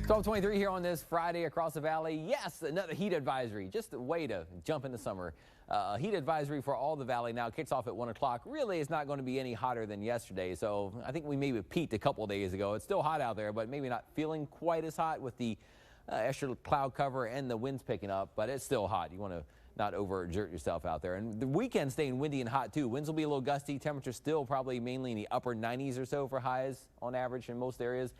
12:23 here on this Friday across the valley. Yes, another heat advisory. Just a way to jump into summer. Heat advisory for all the valley now kicks off at 1 o'clock. Really, it's not going to be any hotter than yesterday. So I think we maybe peaked a couple of days ago. It's still hot out there, but maybe not feeling quite as hot with the extra cloud cover and the winds picking up. But it's still hot. You want to not overexert yourself out there. And the weekend staying windy and hot too. Winds will be a little gusty. Temperatures still probably mainly in the upper 90s or so for highs on average in most areas.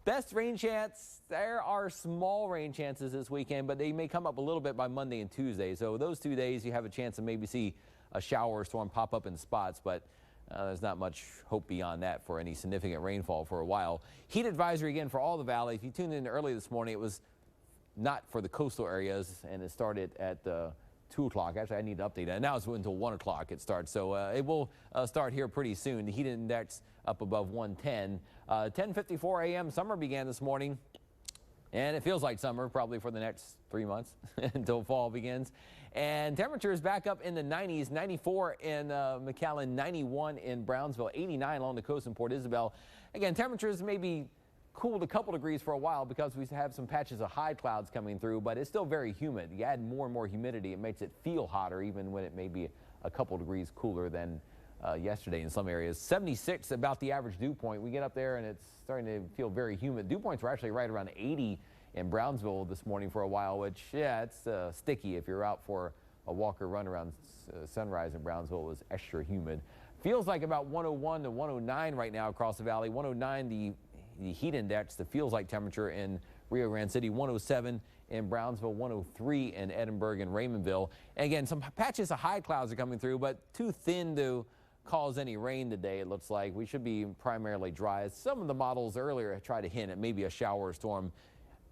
Best rain chance, there are small rain chances this weekend, but they may come up a little bit by Monday and Tuesday. So those 2 days you have a chance to maybe see a shower or storm pop up in spots, but there's not much hope beyond that for any significant rainfall for a while. Heat advisory again for all the valley. If you tuned in early this morning, it was not for the coastal areas, and it started at 2 o'clock. Actually, I need to update that. Now it's until 1 o'clock it starts. So it will start here pretty soon. The heat index up above 110. 10:54 a.m. Summer began this morning. And it feels like summer probably for the next 3 months until fall begins. And temperatures back up in the 90s, 94 in McAllen, 91 in Brownsville, 89 along the coast in Port Isabel. Again, temperatures may be cooled a couple degrees for a while because we have some patches of high clouds coming through, but it's still very humid. You add more and more humidity, it makes it feel hotter even when it may be a couple degrees cooler than yesterday in some areas. 76 about the average dew point. We get up there and it's starting to feel very humid. Dew points were actually right around 80 in Brownsville this morning for a while, which, yeah, it's sticky if you're out for a walk or run around sunrise in Brownsville. It was extra humid. Feels like about 101 to 109 right now across the valley. 109 the heat index, the feels like temperature in Rio Grande City, 107 in Brownsville, 103 in Edinburgh and Raymondville. And again, some patches of high clouds are coming through, but too thin to cause any rain today, it looks like. We should be primarily dry. Some of the models earlier tried to hint at maybe a shower or storm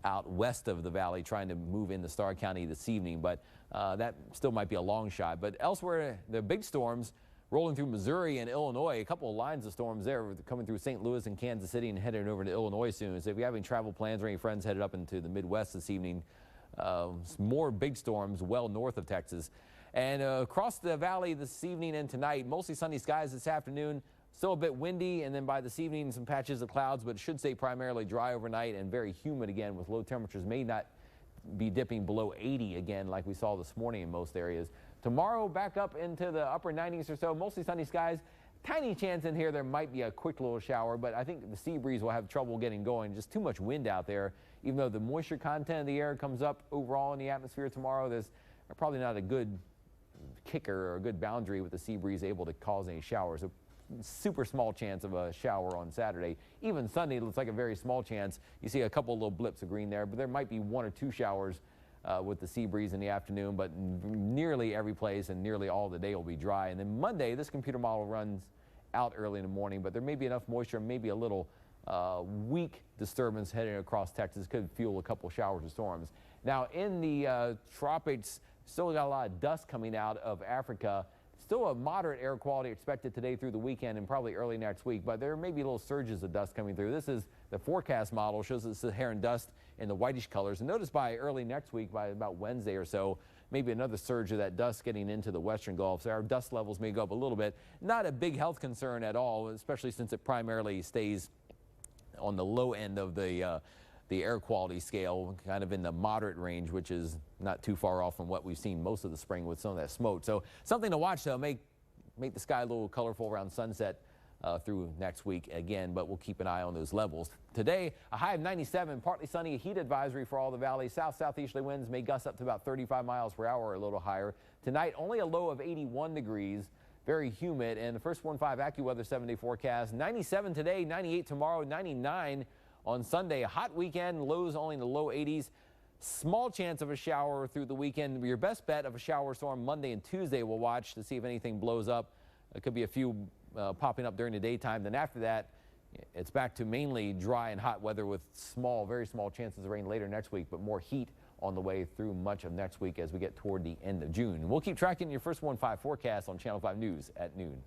out west of the valley trying to move into Starr County this evening, but that still might be a long shot. But elsewhere, the big storms rolling through Missouri and Illinois. A couple of lines of storms there coming through St. Louis and Kansas City and heading over to Illinois soon. So if you have any travel plans or any friends headed up into the Midwest this evening, more big storms well north of Texas. And across the valley this evening and tonight, mostly sunny skies this afternoon. Still a bit windy, and then by this evening, some patches of clouds, but it should stay primarily dry overnight and very humid again with low temperatures. May not be dipping below 80 again like we saw this morning in most areas. Tomorrow back up into the upper 90s or so, mostly sunny skies. Tiny chance in here there might be a quick little shower, but I think the sea breeze will have trouble getting going. Just too much wind out there. Even though the moisture content of the air comes up overall in the atmosphere tomorrow, there's probably not a good kicker or a good boundary with the sea breeze able to cause any showers. A super small chance of a shower on Saturday. Even Sunday looks like a very small chance. You see a couple little blips of green there, but there might be 1 or 2 showers with the sea breeze in the afternoon, but nearly every place and nearly all the day will be dry. And then Monday, this computer model runs out early in the morning, but there may be enough moisture, maybe a little weak disturbance heading across Texas could fuel a couple showers or storms. Now in the tropics, still got a lot of dust coming out of Africa. Still a moderate air quality expected today through the weekend and probably early next week, but there may be little surges of dust coming through. This is the forecast model, shows us Saharan dust in the whitish colors. And notice by early next week, by about Wednesday or so, maybe another surge of that dust getting into the western Gulf. So our dust levels may go up a little bit. Not a big health concern at all, especially since it primarily stays on the low end of the air quality scale, kind of in the moderate range, which is not too far off from what we've seen most of the spring with some of that smoke. So something to watch, though. Make the sky a little colorful around sunset through next week again, but we'll keep an eye on those levels. Today, a high of 97, partly sunny, a heat advisory for all the valleys. South-southeasterly winds may gust up to about 35 miles per hour or a little higher. Tonight, only a low of 81 degrees. Very humid, and the first 1-5 AccuWeather 7-day forecast. 97 today, 98 tomorrow, 99 on Sunday. A hot weekend, lows only in the low 80s. Small chance of a shower through the weekend. Your best bet of a shower storm Monday and Tuesday we'll watch to see if anything blows up. There could be a few popping up during the daytime. Then after that, it's back to mainly dry and hot weather with very small chances of rain later next week, but more heat on the way through much of next week as we get toward the end of June. We'll keep tracking your first 1-5 forecast on Channel 5 News at noon.